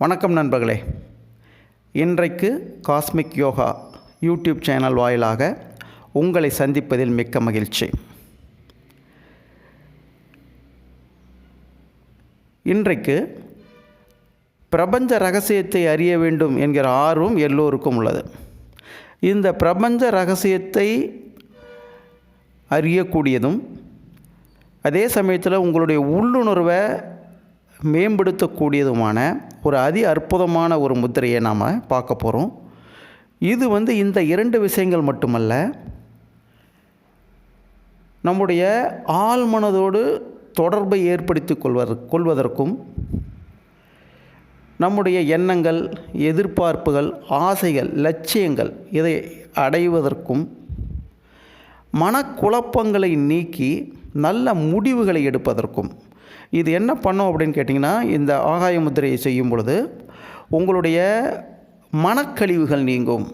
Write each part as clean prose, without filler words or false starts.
வணக்கம் நண்பர்களே. இன்றைக்கு காஸ்மிக் யோகா யூடியூப் சேனல் வாயிலாக உங்களை சந்திப்பதில் மிக்க மகிழ்ச்சி. இன்றைக்கு பிரபஞ்ச ரகசியத்தை அறிய வேண்டும் என்கிற ஆர்வம் எல்லோருக்கும் உள்ளது. இந்த பிரபஞ்ச ரகசியத்தை அறியக்கூடியதும் அதே சமயத்தில் உங்களுடைய உள்ளுணர்வை மேம்படுத்தக்கூடியதுமான ஒரு அற்புதமான ஒரு முத்திரையை நாம் பார்க்க போகிறோம். இது இந்த இரண்டு விஷயங்கள் மட்டுமல்ல, நம்முடைய ஆழ்மனதோடு தொடர்பை ஏற்படுத்தி கொள்வதற்கும் நம்முடைய எண்ணங்கள், எதிர்பார்ப்புகள், ஆசைகள், லட்சியங்கள் இதை அடைவதற்கும் மனக்குழப்பங்களை நீக்கி நல்ல முடிவுகளை எடுப்பதற்கும் இது என்ன பண்ணும் அப்படின்னு கேட்டிங்கன்னா, இந்த ஆகாய முத்திரையை செய்யும் பொழுது உங்களுடைய மனக்கழிவுகள் நீங்கும்,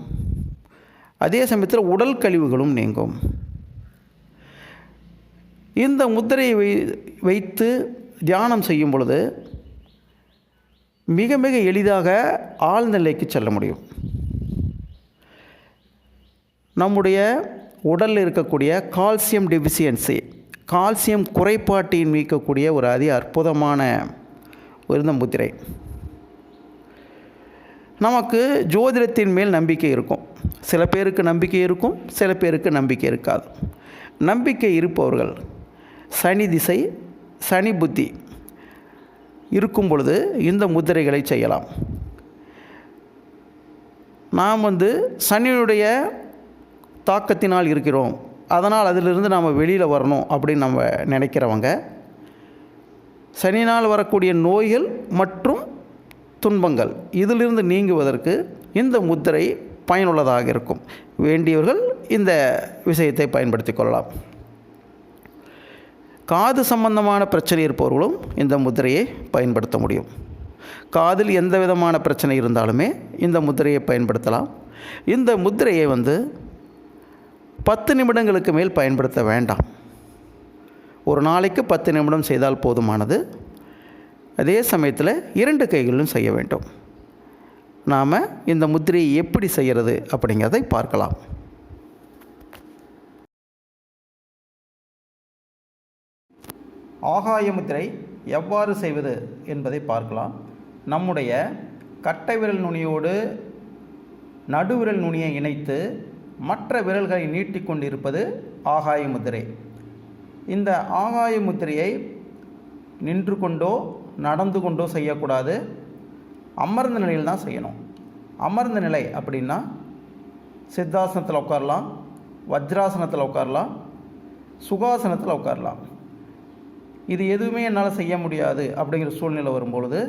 அதே சமயத்தில் உடல் கழிவுகளும் நீங்கும். இந்த முத்திரையை வைத்து தியானம் செய்யும் பொழுது மிக மிக எளிதாக ஆழ்ந்த நிலைக்கு செல்ல முடியும். நம்முடைய உடலில் இருக்கக்கூடிய கால்சியம் டெஃபிஷியன்சி, கால்சியம் குறைபாட்டை நீக்கக்கூடிய ஒரு அற்புதமான ஒரு முத்திரை. நமக்கு ஜோதிடத்தின் மேல் நம்பிக்கை இருக்கும். சில பேருக்கு நம்பிக்கை இருக்கும், சில பேருக்கு நம்பிக்கை இருக்காது. நம்பிக்கை இருப்பவர்கள் சனி திசை, சனி புத்தி இருக்கும் பொழுது இந்த முத்திரைகளை செய்யலாம். நாம் சனியுடைய தாக்கத்தினால் இருக்கிறோம், அதனால் அதிலிருந்து நாம் வெளியில் வரணும் அப்படின்னு நம்ம நினைக்கிறவங்க, சனியினால் வரக்கூடிய நோய்கள் மற்றும் துன்பங்கள் இதிலிருந்து நீங்குவதற்கு இந்த முத்திரை பயனுள்ளதாக இருக்கும். வேண்டியவர்கள் இந்த விஷயத்தை பயன்படுத்தி கொள்ளலாம். காது சம்பந்தமான பிரச்சனை இருப்பவர்களும் இந்த முத்திரையை பயன்படுத்த முடியும். காதில் எந்த விதமான பிரச்சனை இருந்தாலுமே இந்த முத்திரையை பயன்படுத்தலாம். இந்த முத்திரையை 10 நிமிடங்களுக்கு மேல் பயன்படுத்த வேண்டாம். ஒரு நாளைக்கு 10 நிமிடம் செய்தால் போதுமானது. அதே சமயத்தில் 2 கைகளிலும் செய்ய வேண்டும். நாம் இந்த முத்திரையை எப்படி செய்கிறது அப்படிங்கிறதை பார்க்கலாம். ஆகாய முத்திரை எவ்வாறு செய்வது என்பதை பார்க்கலாம். நம்முடைய கட்டை விரல் நுனியோடு நடுவிரல் நுனியை இணைத்து மற்ற விரல்களை நீட்டிக்கொண்டிருப்பது ஆகாய முத்திரை. இந்த ஆகாய முத்திரையை நின்று கொண்டோ நடந்து கொண்டோ செய்யக்கூடாது, அமர்ந்த நிலையில் தான் செய்யணும். அமர்ந்த நிலை அப்படின்னா சித்தாசனத்தில் உட்காரலாம், வஜ்ராசனத்தில் உட்காரலாம், சுகாசனத்தில் உட்காரலாம். இது எதுவுமே என்னால் செய்ய முடியாது அப்படிங்கிற சூழ்நிலை வரும்பொழுது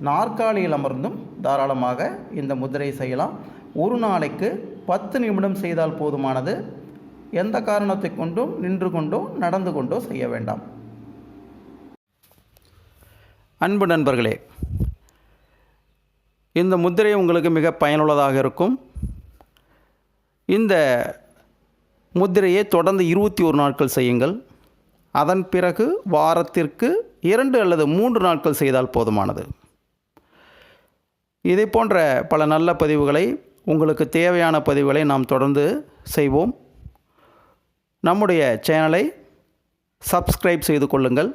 நாற்காலியில் அமர்ந்தும் தாராளமாக இந்த முத்திரையை செய்யலாம். ஒரு நாளைக்கு 10 நிமிடம் செய்தால் போதுமானது. எந்த காரணத்தை கொண்டும் நின்று கொண்டோ நடந்து கொண்டோ செய்ய வேண்டாம். அன்பு நண்பர்களே, இந்த முத்திரை உங்களுக்கு மிக பயனுள்ளதாக இருக்கும். இந்த முத்திரையை தொடர்ந்து 21 நாட்கள் செய்யுங்கள். அதன் பிறகு வாரத்திற்கு 2 அல்லது 3 நாட்கள் செய்தால் போதுமானது. இதை போன்ற பல நல்ல பதிவுகளை, உங்களுக்கு தேவையான பதிவுகளை நாம் தொடர்ந்து செய்வோம். நம்முடைய சேனலை சப்ஸ்கிரைப் செய்து கொள்ளுங்கள்,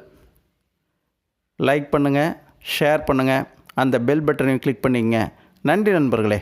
லைக் பண்ணுங்கள், ஷேர் பண்ணுங்கள், அந்த பெல் பட்டனை கிளிக் பண்ணிங்க. நன்றி நண்பர்களே.